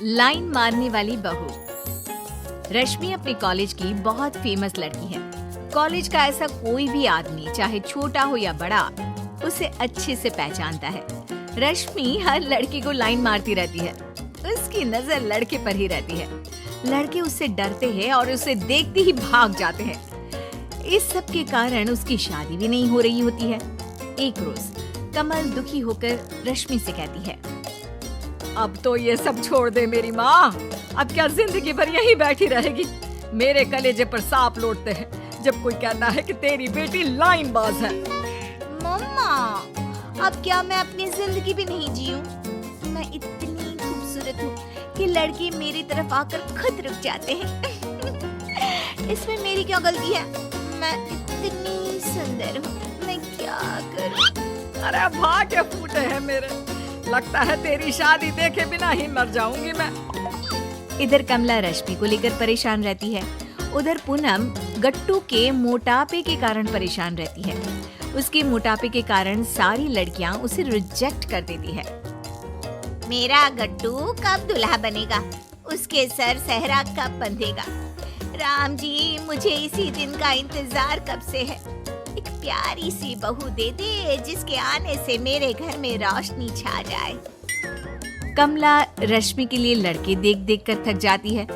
Line मारने वाली बहू। रश्मि अपने कॉलेज की बहुत फेमस लड़की है। कॉलेज का ऐसा कोई भी आदमी, चाहे छोटा हो या बड़ा, उसे अच्छे से पहचानता है। रश्मि हर लड़की को लाइन मारती रहती है। उसकी नजर लड़के पर ही रहती है। लड़के उससे डरते हैं और उसे देखते ही भाग जाते हैं। इस सब के कारण उसकी शादी भी नहीं हो रही होती है। एक रोज कमल दुखी होकर रश्मि से कहती है, अब तो ये सब छोड़ दे मेरी माँ। अब क्या जिंदगी भर यही बैठी रहेगी? मेरे कलेजे पर सांप लौटते हैं जब कोई कहता है कि तेरी बेटी लाइन बाज है। मम्मा, अब क्या मैं अपनी जिंदगी भी नहीं जीऊं? मैं इतनी खूबसूरत हूँ कि लड़के मेरी तरफ आकर खुद रुक जाते हैं। इसमें मेरी क्या गलती है? मैं इतनी सुंदर हूँ, मैं क्या करूँ? अरे भाग्य फूटे हैं मेरे। लगता है तेरी शादी देखे बिना ही मर जाऊंगी मैं। इधर कमला रश्मि को लेकर परेशान रहती है। उधर पूनम गट्टू के मोटापे के कारण परेशान रहती है। उसके मोटापे के कारण सारी लड़कियां उसे रिजेक्ट कर देती है। मेरा गट्टू कब दूल्हा बनेगा? उसके सर सहरा कब बंधेगा? राम जी, मुझे इसी दिन का इंतजार कब से है। एक प्यारी सी बहू दे दे जिसके आने से मेरे घर में रोशनी छा जाए। कमला रश्मि के लिए लड़के देख देख कर थक जाती है।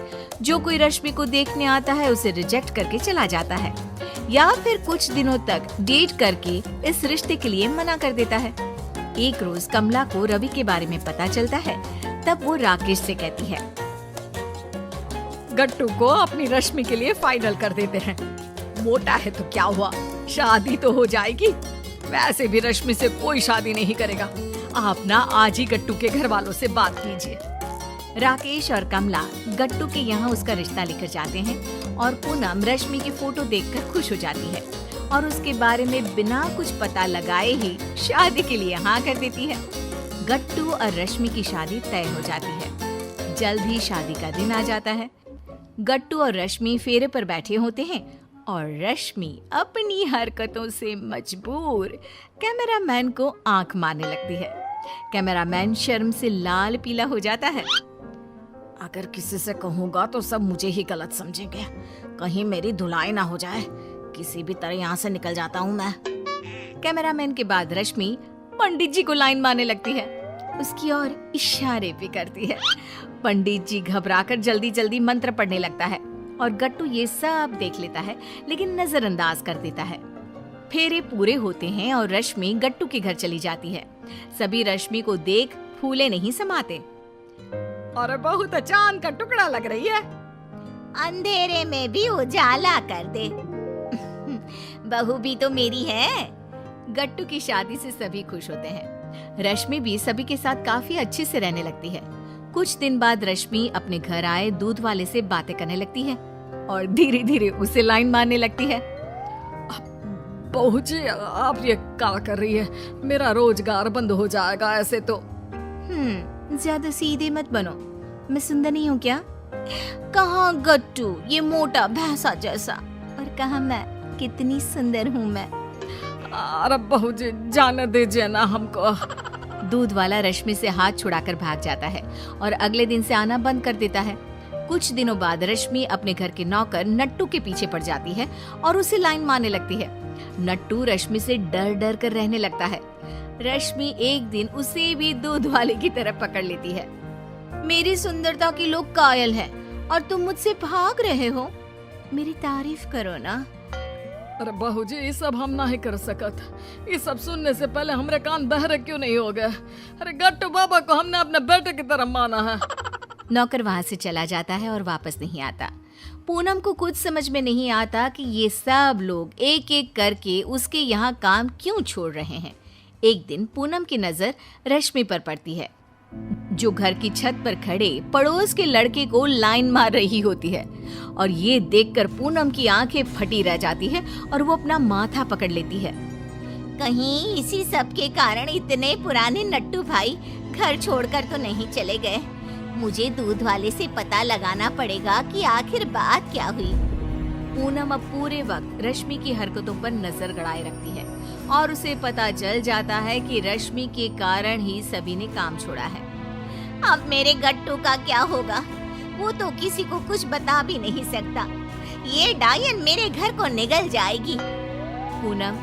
जो कोई रश्मि को देखने आता है उसे रिजेक्ट करके चला जाता है, या फिर कुछ दिनों तक डेट करके इस रिश्ते के लिए मना कर देता है। एक रोज कमला को रवि के बारे में पता चलता है। तब वो राकेश से कहती है, गट्टू को अपनी रश्मि के लिए फाइनल कर देते हैं। मोटा है तो क्या हुआ, शादी तो हो जाएगी। वैसे भी रश्मि से कोई शादी नहीं करेगा। आप ना आज ही गट्टू के घर वालों से बात कीजिए। राकेश और कमला गट्टू के यहाँ उसका रिश्ता लेकर जाते हैं और पूनम रश्मि की फोटो देखकर खुश हो जाती है और उसके बारे में बिना कुछ पता लगाए ही शादी के लिए हाँ कर देती है। गट्टू और रश्मि की शादी तय हो जाती है। जल्द ही शादी का दिन आ जाता है। गट्टू और रश्मि फेरे पर बैठे होते हैं और रश्मि अपनी हरकतों से मजबूर कैमरामैन को आंख मारने लगती है। कैमरामैन शर्म से लाल पीला हो जाता है। अगर किसी से कहूँगा तो सब मुझे ही गलत समझेंगे। कहीं मेरी धुलाई ना हो जाए। किसी भी तरह यहाँ से निकल जाता हूँ मैं। कैमरामैन के बाद रश्मि पंडित जी को लाइन मारने लगती है। उसकी ओर इशारे भी करती है। पंडित जी घबराकर जल्दी जल्दी मंत्र पढ़ने लगता है और गट्टू ये सब देख लेता है लेकिन नजरअंदाज कर देता है। फेरे पूरे होते हैं और रश्मि गट्टू के घर चली जाती है। सभी रश्मि को देख फूले नहीं समाते। और बहुत चांद का टुकड़ा लग रही है। अंधेरे में भी उजाला कर दे। बहू भी तो मेरी है। गट्टू की शादी से सभी खुश होते हैं। रश्मि भी सभी के साथ काफी अच्छे से रहने लगती है। कुछ दिन बाद रश्मि अपने घर आए दूध वाले से बातें करने लगती है और धीरे धीरे उसे लाइन मारने लगती है। बहू जी, आप ये क्या कर रही है? मेरा रोजगार बंद हो जाएगा ऐसे तो। ज्यादा सीधे मत बनो। मैं सुंदर नहीं हूँ क्या? कहाँ गट्टू ये मोटा भैंसा जैसा, और कहाँ मैं कितनी सुंदर हूँ मैं। अरे बहू जी, जाने दीजिए ना हमको। दूध वाला रश्मि से हाथ छुड़ाकर भाग जाता है और अगले दिन से आना बंद कर देता है। कुछ दिनों बाद रश्मि अपने घर के नौकर नट्टू के पीछे पड़ जाती है और उसे लाइन मारने लगती है। नट्टू रश्मि से डर डर कर रहने लगता है। रश्मि एक दिन उसे भी दूध वाले की तरफ पकड़ लेती है। मेरी सुंदरता के लोग कायल हैं और तुम मुझसे भाग रहे हो। मेरी तारीफ करो ना। अरे बहू जी, ये सब हम नहीं कर सकत। ये सब सुनने से पहले हमारे कान बहरे क्यों नहीं हो गए? अरे गट्टू बाबा को हमने अपने बेटे की तरह माना है। नौकर वहाँ से चला जाता है और वापस नहीं आता। पूनम को कुछ समझ में नहीं आता कि ये सब लोग एक एक करके उसके यहाँ काम क्यों छोड़ रहे हैं। एक दिन पूनम की नजर रश्मि पर पड़ती है, जो घर की छत पर खड़े पड़ोस के लड़के को लाइन मार रही होती है। और ये देखकर पूनम की आंखें फटी रह जाती है और वो अपना माथा पकड़ लेती है। कहीं इसी सब के कारण इतने पुराने नट्टू भाई घर छोड़कर तो नहीं चले गए। मुझे दूध वाले से पता लगाना पड़ेगा कि आखिर बात क्या हुई। पूनम अब पूरे वक्त रश्मि की हरकतों पर नजर गड़ाए रखती है और उसे पता चल जाता है कि रश्मि के कारण ही सभी ने काम छोड़ा है। अब मेरे गट्टू का क्या होगा? वो तो किसी को कुछ बता भी नहीं सकता। ये डायन मेरे घर को निगल जाएगी। पूनम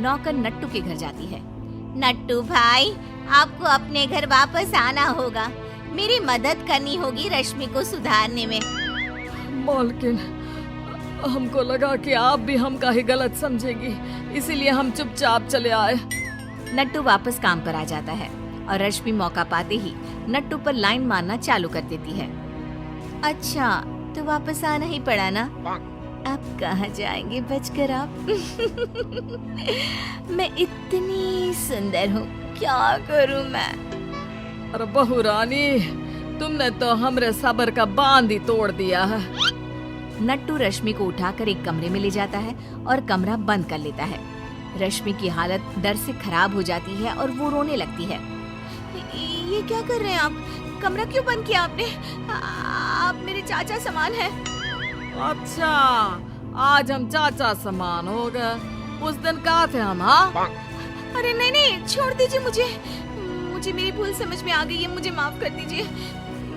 नौकर नट्टू के घर जाती है। नट्टू भाई, आपको अपने घर वापस आना होगा। मेरी मदद करनी होगी रश्मि को सुधारने में। मालकिन, हमको लगा कि आप भी हमका ही गलत समझेगी, इसीलिए हम चुपचाप चले आए। नट्टू वापस काम पर आ जाता है और रश्मि मौका पाते ही नट्टू पर लाइन मारना चालू कर देती है। अच्छा, तो वापस आना ही पड़ा ना? अब कहाँ जाएंगे बचकर आप? मैं इतनी सुंदर हूँ, क्या करूँ मैं? अरे बहू रानी, तुमने तो हमरे सब्र का बांध ही तोड़ दिया है। नट्टू रश्मि को उठाकर एक कमरे में ले जाता है और कमरा बंद कर लेता है। रश्मि की हालत डर से खराब हो जाती है और वो रोने लगती है। ये क्या कर रहे हैं आप? कमरा क्यों बंद किया आपने? आप मेरे चाचा समान हैं। अच्छा, आज हम चाचा समान हो गए। उस दिन कहाँ थे हम? हाँ, अरे नहीं नहीं, छोड़ दीजिए मुझे। मुझे मेरी भूल समझ में आ गई है, मुझे माफ कर दीजिए।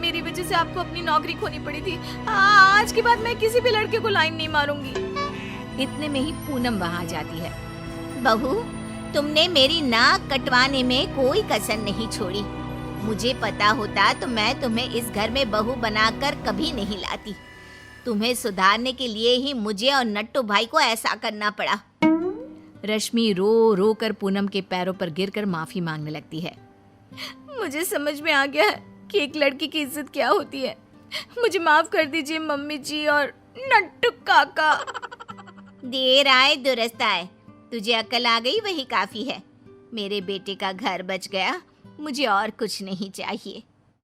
मेरी वजह से आपको अपनी नौकरी खोनी पड़ी थी। आज के बाद मैं किसी भी लड़के को लाइन नहीं मारूंगी। इतने में ही पूनम वहाँ आ जाती है। बहू, तुमने मेरी नाक कटवाने में कोई कसर नहीं छोड़ी। मुझे पता होता तो मैं तुम्हें इस घर में बहू बनाकर कभी नहीं लाती। तुम्हें सुधारने के लिए ही मुझे और नट्टू भाई को ऐसा करना पड़ा। रश्मि रो रो कर पूनम के पैरों पर गिरकर माफी मांगने लगती है। मुझे समझ में आ गया है कि एक लड़की की इज्जत क्या होती है। मुझे माफ कर दीजिए मम्मी जी और नट्टू काका। देर आए दुरुस्त आए। तुझे अकल आ गई वही काफी है। मेरे बेटे का घर बच गया, मुझे और कुछ नहीं चाहिए।